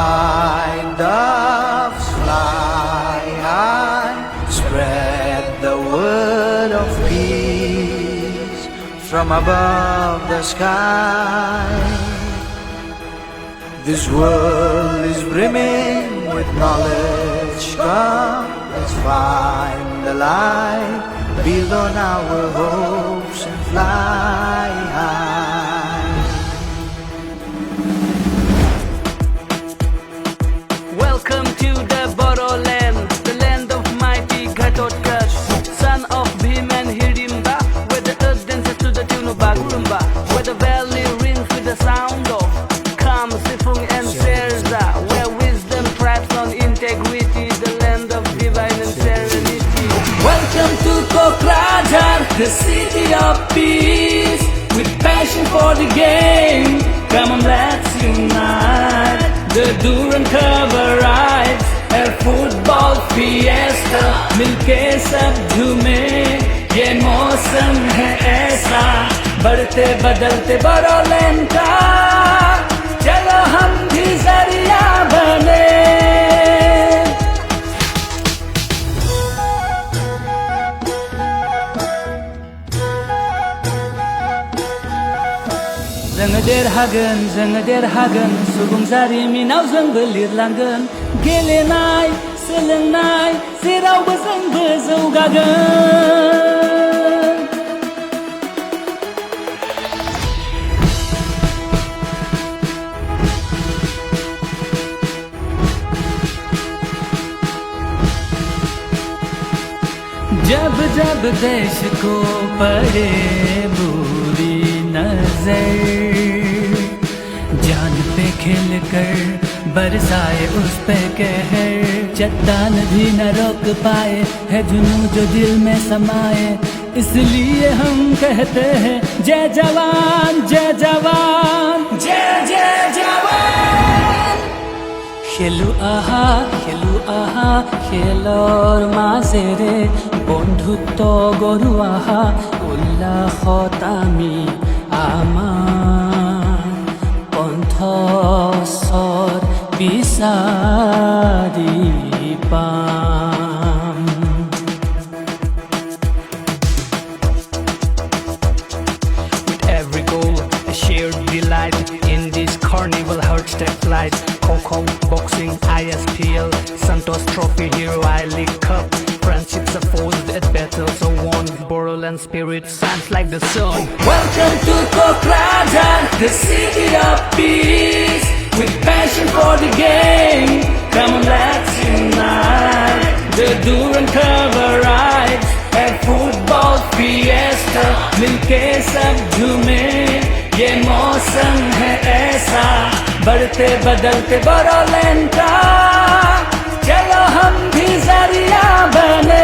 white doves fly high, spread the word of peace from above the sky. This world is brimming with knowledge. Come, let's find the light, build on our hopes and fly high. Welcome to the Bodoland, the land of mighty Ghatotkash, son of Bhim and Hirimba, where the earth dances to the tune of Bagurumba, where the valley rings with the sound of Kam, Sifung and Serza, where wisdom thrives on integrity, the land of divine and serenity. Welcome to Kokrajhar, the city of peace, with passion for the game. Come on, let's unite. The Duran cover rides, a football fiesta, मिलके सब झूमे, ये मौसम है ऐसा, बढ़ते बदलते बोडोलैंड का, चलो हम भी जरिया बने. जोङो देरहागोन सुबुं जारिमिनाव जोंबो लिरलांगोन गेलेनाय सोलोंनाय जेरावबो जोंबो जौगागोन. जब जब देश को पड़े बुरी नजर, जान पे खेल कर बरसाए उस पे कहर, चट्टान भी न रोक पाए है जुनून जो दिल में समाए, इसलिए हम कहते हैं जय जवान जय जवान जय जय जवान. খেলু আহা খেলৰ মাজেৰে বন্ধুত্ব গঢ়ো আহা, উল্লাসত আমি আমাৰ কণ্ঠস্বৰ বিচাৰি পাম. With every goal, a shared delight in this carnival hearts that flight. Kho, boxing, ISPL, Santos Trophy, Hero I League Cup. Friendships are forged at battles are won. Bodoland spirit shines like the sun. Welcome to Kokrajhar, the city of peace, with passion for the game. Come on, let's unite. The Duran cover rides, a football fiesta, मिलके सब झूमे, ये मौसम है ऐसा, बढ़ते बदलते बोडोलैंड का, चलो हम भी जरिया बने.